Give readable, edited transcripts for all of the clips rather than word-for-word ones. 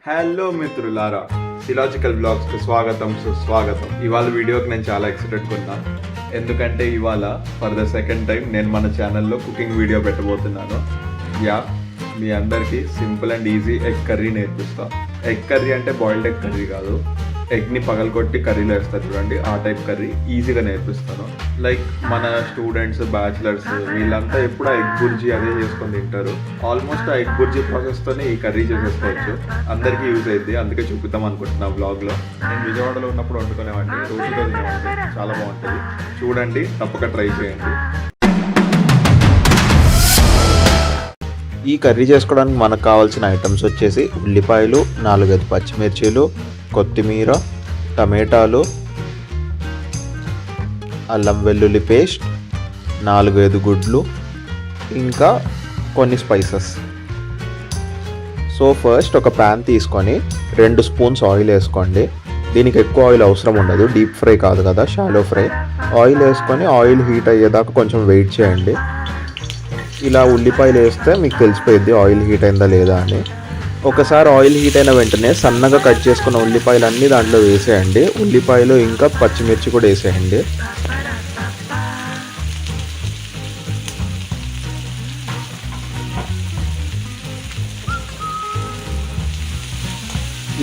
Hello మిత్రులారా, సిలాజికల్ బ్లాగ్స్కి స్వాగతం సుస్వాగతం. ఇవాళ వీడియోకి నేను చాలా ఎక్సైటెడ్గా ఉన్నా. ఎందుకంటే ఇవాళ ఫర్ ద సెకండ్ టైం నేను మన ఛానల్లో కుకింగ్ వీడియో పెట్టబోతున్నాను. మీ అందరికీ simple and easy egg curry నేర్పిస్తా. ఎగ్ కర్రీ అంటే బాయిల్డ్ ఎగ్ కర్రీ కాదు, ఎగ్ని పగలగొట్టి కర్రీలో వేస్తారు చూడండి, ఆ టైప్ కర్రీ ఈజీగా నేర్పిస్తాను. లైక్ మన స్టూడెంట్స్, బ్యాచిలర్స్ వీళ్ళంతా ఎప్పుడు ఆ ఎగ్ బుర్జీ అదే చేసుకొని తింటారు. ఆల్మోస్ట్ ఆ ఎగ్ బుర్జీ ప్రాసెస్తోనే ఈ కర్రీ చేసేసుకోవచ్చు. అందరికీ యూజ్ అయింది, అందుకే చూపిద్దాం అనుకుంటున్నా బ్లాగ్లో. నేను విజయవాడలో ఉన్నప్పుడు వండుకునేవాడిని, రోజులో తినేవాడిని, చాలా బాగుంటుంది. చూడండి, తప్పక ట్రై చేయండి. ఈ కర్రీ చేసుకోవడానికి మనకు కావాల్సిన ఐటమ్స్ వచ్చేసి ఉల్లిపాయలు, 4-5 పచ్చిమిర్చీలు, కొత్తిమీర, టమాటాలు, అల్లం వెల్లుల్లి పేస్ట్, 4-5 గుడ్లు, ఇంకా కొన్ని స్పైసెస్. సో ఫస్ట్ ఒక ప్యాన్ తీసుకొని 2 స్పూన్స్ ఆయిల్ వేసుకోండి. దీనికి ఎక్కువ ఆయిల్ అవసరం ఉండదు, డీప్ ఫ్రై కాదు కదా, షాలో ఫ్రై. ఆయిల్ వేసుకొని ఆయిల్ హీట్ అయ్యేదాకా కొంచెం వెయిట్ చేయండి. ఇలా ఉల్లిపాయలు వేస్తే మీకు తెలిసిపోయింది ఆయిల్ హీట్ అయిందా లేదా అని. ఒకసారి ఆయిల్ హీట్ అయిన వెంటనే సన్నగా కట్ చేసుకున్న ఉల్లిపాయలు అన్నీ దాంట్లో వేసేయండి. ఉల్లిపాయలు ఇంకా పచ్చిమిర్చి కూడా వేసేయండి.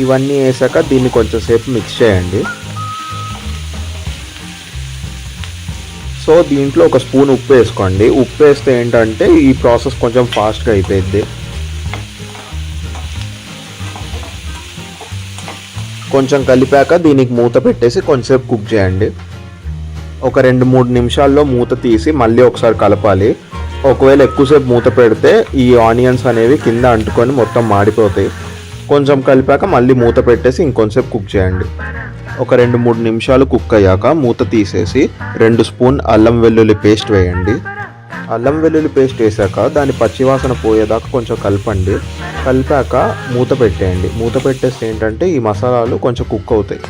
ఇవన్నీ వేసాక దీన్ని కొంచెం సేపు మిక్స్ చేయండి. సో దీంట్లో ఒక స్పూన్ ఉప్పు వేసుకోండి. ఉప్పు వేస్తే ఏంటంటే ఈ ప్రాసెస్ కొంచెం ఫాస్ట్గా అయిపోయింది. కొంచెం కలిపాక దీనికి మూత పెట్టేసి కొంచెంసేపు కుక్ చేయండి. ఒక 2-3 నిమిషాల్లో మూత తీసి మళ్ళీ ఒకసారి కలపాలి. ఒకవేళ ఎక్కువసేపు మూత పెడితే ఈ ఆనియన్స్ అనేవి కింద అంటుకొని మొత్తం మాడిపోతాయి. కొంచెం కలిపాక మళ్ళీ మూత పెట్టేసి ఇంకొంచెంసేపు కుక్ చేయండి. ఒక 2-3 నిమిషాలు కుక్ అయ్యాక మూత తీసేసి 2 స్పూన్ అల్లం వెల్లుల్లి పేస్ట్ వేయండి. అల్లం వెల్లుల్లి పేస్ట్ వేసాక దాని పచ్చివాసన పోయేదాకా కొంచెం కలపండి. కలిపాక మూత పెట్టేయండి. మూత పెట్టేసి ఏంటంటే ఈ మసాలాలు కొంచెం కుక్ అవుతాయి.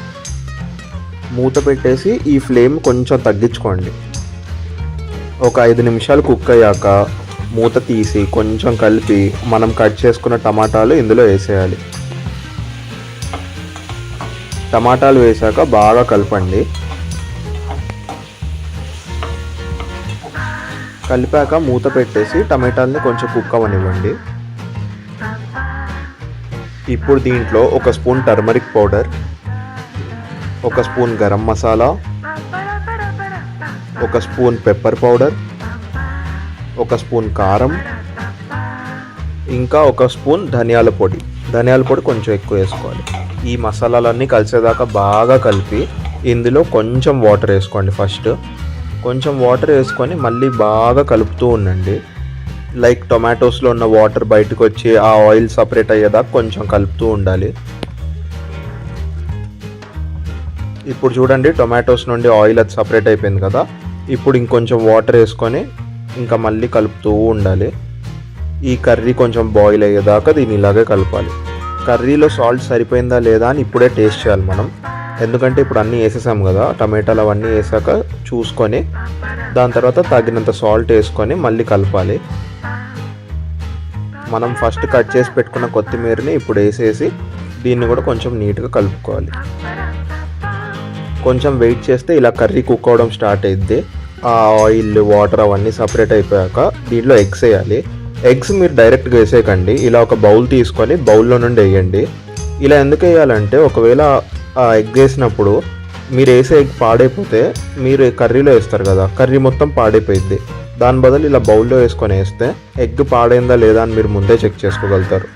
మూత పెట్టేసి ఈ ఫ్లేమ్ కొంచెం తగ్గించుకోండి. ఒక 5 నిమిషాలు కుక్ అయ్యాక మూత తీసి కొంచెం కలిపి మనం కట్ చేసుకున్న టమాటాలు ఇందులో వేసేయాలి. టమాటాలు వేసాక బాగా కలపండి. కలిపాక మూత పెట్టేసి టమాటాలని కొంచెం కుక్ అవ్వనివ్వండి. ఇప్పుడు దీంట్లో ఒక స్పూన్ టర్మరిక్ పౌడర్, ఒక స్పూన్ గరం మసాలా, ఒక స్పూన్ పెప్పర్ పౌడర్, ఒక స్పూన్ కారం, ఇంకా ఒక స్పూన్ ధనియాల పొడి. ధనియాల పొడి కొంచెం ఎక్కువ వేసుకోవాలి. ఈ మసాలాలన్నీ కలిసేదాకా బాగా కలిపి ఇందులో కొంచెం వాటర్ వేసుకోండి. ఫస్ట్ కొంచెం వాటర్ వేసుకొని మళ్ళీ బాగా కలుపుతూ ఉండండి. లైక్ టొమాటోస్లో ఉన్న వాటర్ బయటకు వచ్చి ఆ ఆయిల్ సపరేట్ అయ్యేదాకా కొంచెం కలుపుతూ ఉండాలి. ఇప్పుడు చూడండి, టొమాటోస్ నుండి ఆయిల్ అది సపరేట్ అయిపోయింది కదా. ఇప్పుడు ఇంకొంచెం వాటర్ వేసుకొని ఇంకా మళ్ళీ కలుపుతూ ఉండాలి. ఈ కర్రీ కొంచెం బాయిల్ అయ్యేదాకా దీన్ని ఇలాగే కలపాలి. కర్రీలో సాల్ట్ సరిపోయిందా లేదా అని ఇప్పుడే టేస్ట్ చేయాలి మనం, ఎందుకంటే ఇప్పుడు అన్నీ వేసేసాం కదా. టమాటాలు అవన్నీ వేసాక చూసుకొని దాని తర్వాత తగినంత సాల్ట్ వేసుకొని మళ్ళీ కలపాలి. మనం ఫస్ట్ కట్ చేసి పెట్టుకున్న కొత్తిమీరని ఇప్పుడు వేసేసి దీన్ని కూడా కొంచెం నీట్గా కలుపుకోవాలి. కొంచెం వెయిట్ చేస్తే ఇలా కర్రీ కుక్ అవడం స్టార్ట్ అయ్యిద్ది. ఆ ఆయిల్, వాటర్ అవన్నీ సపరేట్ అయిపోయాక దీంట్లో ఎగ్స్ వేయాలి. ఎగ్స్ మీరు డైరెక్ట్గా వేసేయకండి. ఇలా ఒక బౌల్ తీసుకొని బౌల్లో నుండి వేయండి. ఇలా ఎందుకు వేయాలంటే ఒకవేళ ఆ ఎగ్ వేసినప్పుడు మీరు వేసే ఎగ్ పాడైపోతే మీరు కర్రీలో వేస్తారు కదా, కర్రీ మొత్తం పాడైపోయింది. దాని బదులు ఇలా బౌల్లో వేసుకొని వేస్తే ఎగ్ పాడైందా లేదా అని మీరు ముందే చెక్ చేసుకోగలుగుతారు.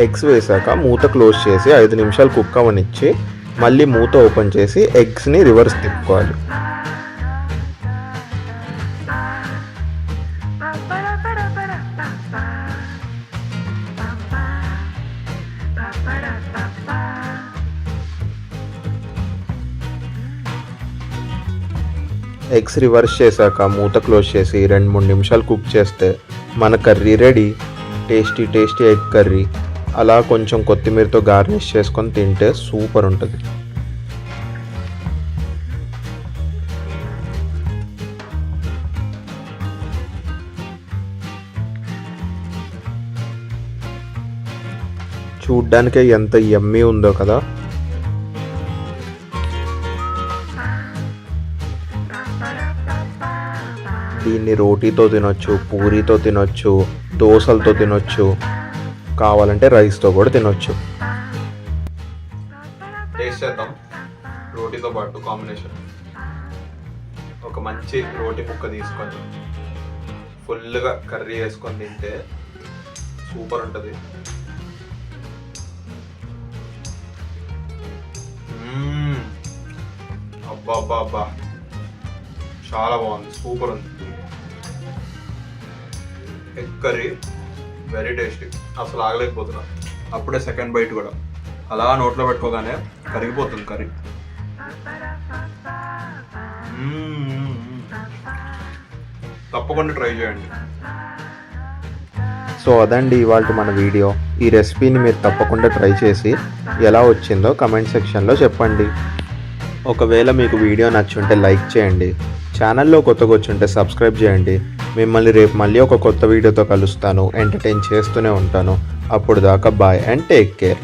ఎగ్స్ వేసాక మూత క్లోజ్ చేసి 5 నిమిషాలు కుక్ అవ్వనిచ్చి మళ్ళీ మూత ఓపెన్ చేసి ఎగ్స్ని రివర్స్ తిప్పుకోవాలి. ఎగ్స్ రివర్స్ చేశాక మూత క్లోజ్ చేసి 2-3 నిమిషాలు కుక్ చేస్తే మన curry ready. Tasty tasty egg curry. అలా కొంచెం కొత్తిమీరతో గార్నిష్ చేసుకొని తింటే సూపర్ ఉంటుంది. చూడ్డానికే ఎంత యమ్మీ ఉందో కదా. దీన్ని రోటీతో తినొచ్చు, పూరీతో తినొచ్చు, దోశలతో తినొచ్చు, కావాలంటే రైస్తో కూడా తినొచ్చు. టేస్ట్ చేద్దాం. రోటీతో పాటు కాంబినేషన్ ఒక మంచి రోటీ ముక్క తీసుకొని ఫుల్గా కర్రీ వేసుకొని తింటే సూపర్ ఉంటుంది. అబ్బా అబ్బా అబ్బా, చాలా బాగుంది, సూపర్ ఉంది. ఎగ్ కర్రీ వెరీ టేస్టీ, అసలు ఆగలేకపోతున్నా. అప్పుడే సెకండ్ బైట్ కూడా అలా నోట్లో పెట్టుకోగానే కరిగిపోతుంది కర్రీ. తప్పకుండా ట్రై చేయండి. సో అదండి ఇవాళ మన వీడియో. ఈ రెసిపీని మీరు తప్పకుండా ట్రై చేసి ఎలా వచ్చిందో కమెంట్ సెక్షన్లో చెప్పండి. ఒకవేళ మీకు వీడియో నచ్చుంటే లైక్ చేయండి, ఛానల్లో కొత్తగా వచ్చుంటే సబ్స్క్రైబ్ చేయండి. మిమ్మల్ని రేపు మళ్ళీ ఒక కొత్త వీడియోతో కలుస్తాను. ఎంటర్టైన్ చేస్తూనే ఉంటాను. అప్పుడు దాకా బాయ్ అండ్ టేక్ కేర్.